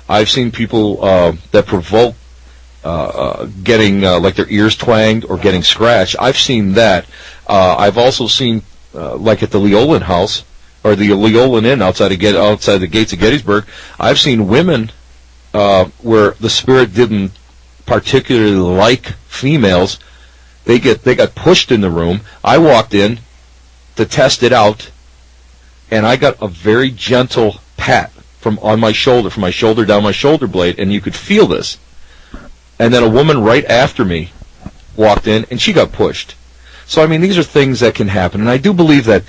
I've seen people that provoke getting like their ears twanged or getting scratched. I've seen that. I've also seen like at the Leolin House or the Leolin Inn outside the gates of Gettysburg. I've seen women where the spirit didn't particularly like females. They got pushed in the room. I walked in to test it out, and I got a very gentle pat from my shoulder down my shoulder blade, and you could feel this. And then a woman right after me walked in, and she got pushed. So, I mean, these are things that can happen. And I do believe that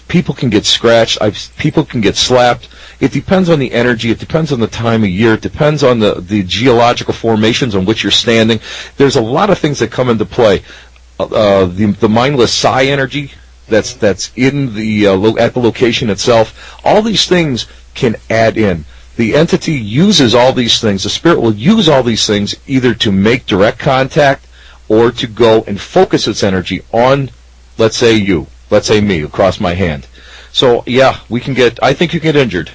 people can get scratched. People can get slapped. It depends on the energy. It depends on the time of year. It depends on the geological formations on which you're standing. There's a lot of things that come into play. The mindless psi energy that's in at the location itself. All these things can add in. The entity uses all these things. The spirit will use all these things either to make direct contact or to go and focus its energy on, let's say me, across my hand. So, yeah, I think you get injured.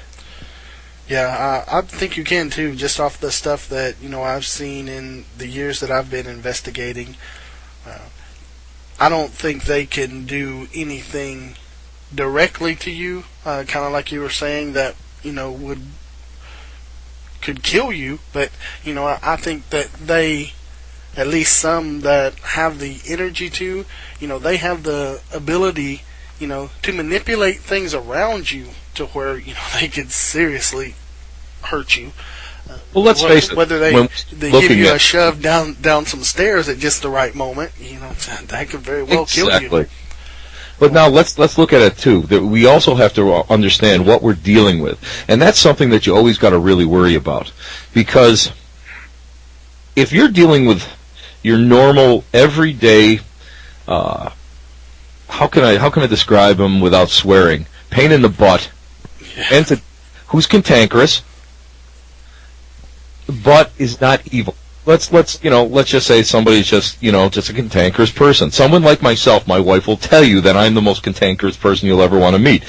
Yeah, I think you can too, just off the stuff that, I've seen in the years that I've been investigating. I don't think they can do anything directly to you, kind of like you were saying, that, could kill you, but I think that they, at least some that have the energy to, they have the ability, to manipulate things around you to where they could seriously hurt you. Well, let's face it. Whether they give you a shove down some stairs at just the right moment, that could very well kill you. Exactly. But now let's look at it too. That we also have to understand what we're dealing with, and that's something that you always got to really worry about, because if you're dealing with your normal, everyday, how can I describe them without swearing? Pain in the butt, and who's cantankerous, but is not evil. Let's just say somebody's just a cantankerous person. Someone like myself, my wife will tell you that I'm the most cantankerous person you'll ever want to meet.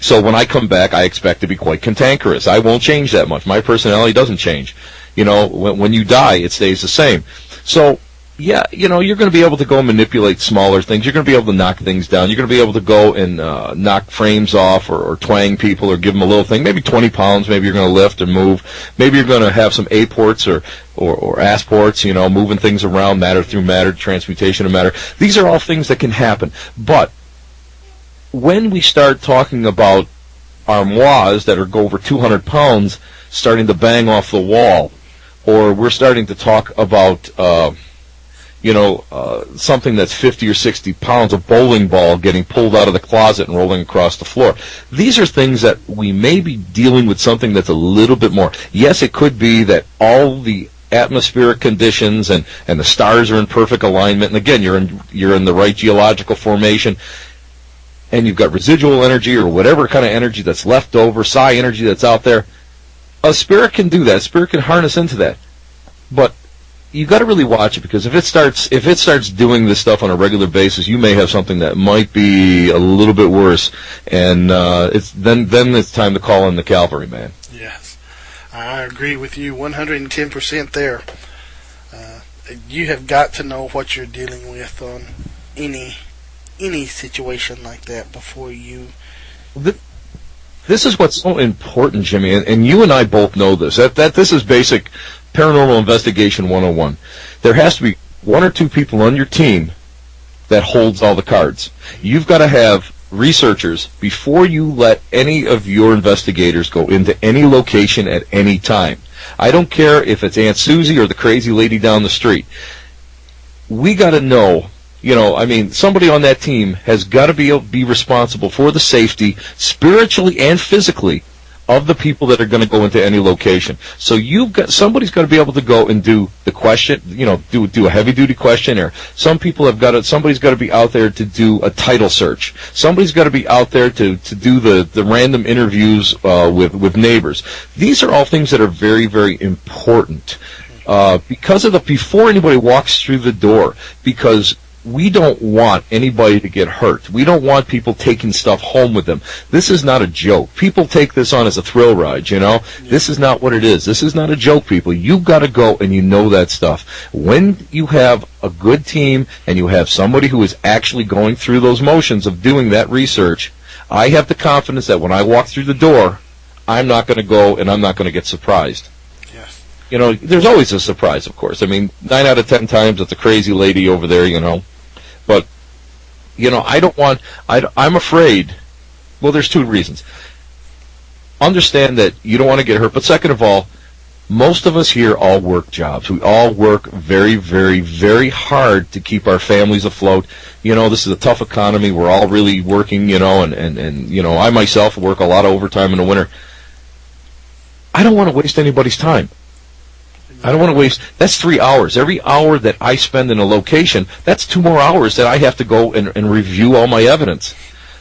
So when I come back, I expect to be quite cantankerous. I won't change that much. My personality doesn't change. When you die, it stays the same. So, yeah, you're going to be able to go and manipulate smaller things. You're going to be able to knock things down. You're going to be able to go and knock frames off or twang people or give them a little thing. Maybe 20 pounds, maybe you're going to lift and move. Maybe you're going to have some A-ports or S-ports, moving things around, matter through matter, transmutation of matter. These are all things that can happen. But when we start talking about armoires that go over 200 pounds starting to bang off the wall, or we're starting to talk about something that's 50 or 60 pounds, a bowling ball getting pulled out of the closet and rolling across the floor. These are things that we may be dealing with something that's a little bit more. Yes, it could be that all the atmospheric conditions and the stars are in perfect alignment, and again, you're in the right geological formation, and you've got residual energy or whatever kind of energy that's left over, psi energy that's out there. A spirit can do that. A spirit can harness into that. But you got to really watch it, because if it starts doing this stuff on a regular basis, you may have something that might be a little bit worse, and then it's time to call in the cavalry, man. Yes, I agree with you 110% there. You have got to know what you're dealing with on any situation like that before you. This is what's so important, Jimmy, and you and I both know this. That this is basic paranormal investigation 101. There has to be one or two people on your team that holds all the cards. You've got to have researchers before you let any of your investigators go into any location at any time. I don't care if it's Aunt Susie or the crazy lady down the street. We got to know, somebody on that team has got to be responsible for the safety, spiritually and physically, of the people that are going to go into any location. So somebody's got to be able to go and do the question, do a heavy-duty questionnaire. Somebody's got to be out there to do a title search. Somebody's got to be out there to do the random interviews with neighbors. These are all things that are very, very important because before anybody walks through the door, because we don't want anybody to get hurt. We don't want people taking stuff home with them. This is not a joke. People take this on as a thrill ride, you know? Yeah. This is not what it is. This is not a joke, people. You've got to go and you know that stuff. When you have a good team and you have somebody who is actually going through those motions of doing that research, I have the confidence that when I walk through the door, I'm not going to go and I'm not going to get surprised. Yes. You know, there's always a surprise, of course. I mean, 9 out of 10 times it's a crazy lady over there, you know. But, you know, I'm afraid, well, there's 2 reasons. Understand that you don't want to get hurt, but second of all, most of us here all work jobs. We all work very, very, very hard to keep our families afloat. You know, this is a tough economy. We're all really working, you know, and you know, I myself work a lot of overtime in the winter. I don't want to waste anybody's time. I don't want to waste, that's 3 hours. Every hour that I spend in a location, that's 2 more hours that I have to go and review all my evidence.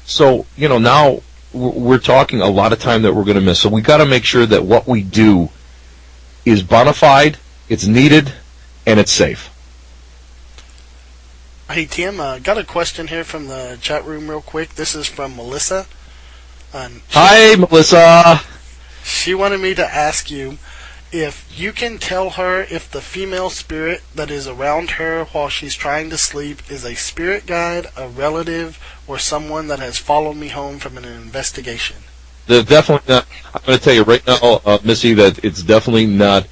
So, you know, now we're talking a lot of time that we're going to miss. So we got to make sure that what we do is bona fide, it's needed, and it's safe. Hey, Tim, got a question here from the chat room real quick. This is from Melissa. Hi, Melissa. She wanted me to ask you if you can tell her if the female spirit that is around her while she's trying to sleep is a spirit guide, a relative, or someone that has followed me home from an investigation. They're definitely not. I'm going to tell you right now, Missy, that it's definitely not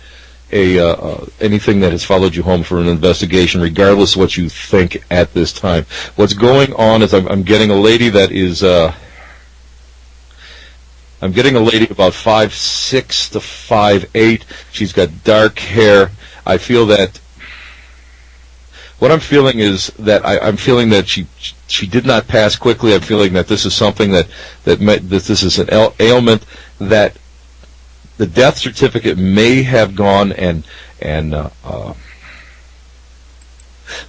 anything that has followed you home for an investigation, regardless of what you think at this time. What's going on is I'm getting a lady that is... I'm getting a lady about 5'6" to 5'8". She's got dark hair. I feel that what I'm feeling is that I'm feeling that she did not pass quickly. I'm feeling that this is something that this is an ailment, that the death certificate may have gone and the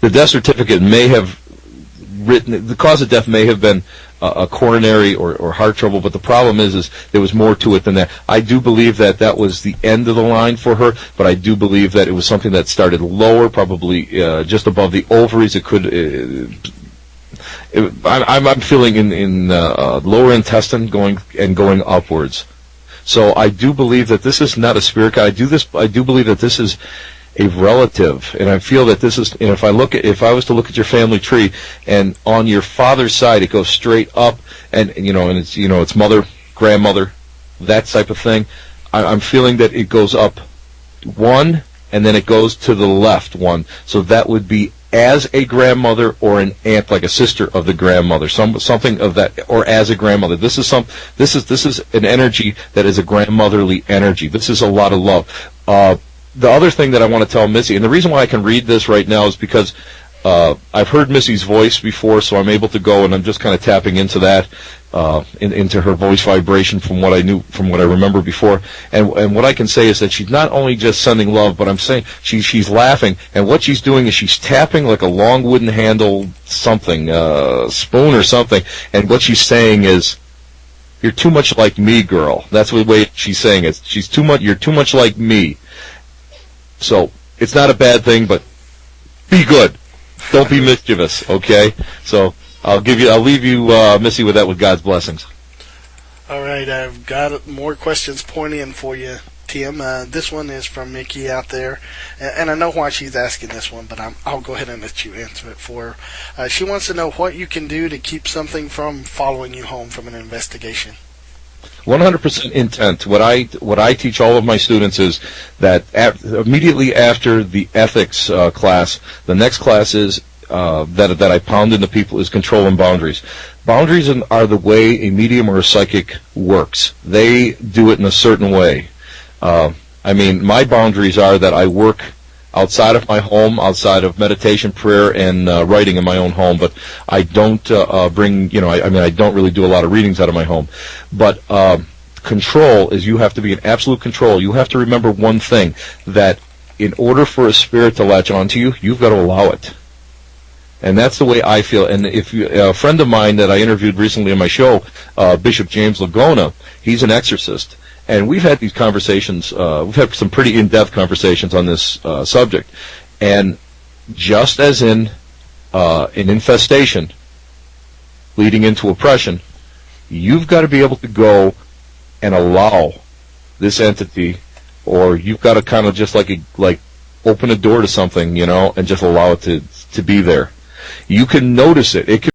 death certificate may have written, the cause of death may have been a coronary or heart trouble, but the problem is there was more to it than that. I do believe that was the end of the line for her, but I do believe that it was something that started lower, probably just above the ovaries. It could. I'm feeling in lower intestine going upwards. So I do believe that this is not a spirit guide. I do believe that this is a relative, and I feel that this is, and if I was to look at your family tree, and on your father's side it goes straight up, and it's mother, grandmother, that type of thing. I'm feeling that it goes up one, and then it goes to the left one. So that would be as a grandmother or an aunt, like a sister of the grandmother, something of that, or as a grandmother. This is an energy that is a grandmotherly energy. This is a lot of love. The other thing that I want to tell Missy, and the reason why I can read this right now is because I've heard Missy's voice before, so I'm able to go and I'm just kind of tapping into that, into her voice vibration from what I remember before. And what I can say is that she's not only just sending love, but I'm saying she's laughing, and what she's doing is she's tapping like a long wooden handle something, spoon or something, and what she's saying is, "You're too much like me, girl." That's the way she's saying it. You're too much like me. So it's not a bad thing, but be good. Don't be mischievous, okay? So I'll leave you, Missy, with that, with God's blessings. All right, I've got more questions pointing for you, Tim. This one is from Mickey out there, and I know why she's asking this one, but I'll go ahead and let you answer it for her. She wants to know what you can do to keep something from following you home from an investigation. 100% intent. What I teach all of my students is that immediately after the ethics class, the next class is that I pound into people is control and boundaries. Boundaries are the way a medium or a psychic works. They do it in a certain way. My boundaries are that I work outside of my home, outside of meditation, prayer, and writing in my own home, but I don't I don't really do a lot of readings out of my home. But control is, you have to be in absolute control. You have to remember one thing, that in order for a spirit to latch onto you, you've got to allow it. And that's the way I feel. And if a friend of mine that I interviewed recently on my show, Bishop James Lagona, he's an exorcist. And we've had these conversations, we've had some pretty in-depth conversations on this subject. And just as in an infestation leading into oppression, you've got to be able to go and allow this entity, or you've got to kind of just like open a door to something, and just allow it to be there. You can notice it. It can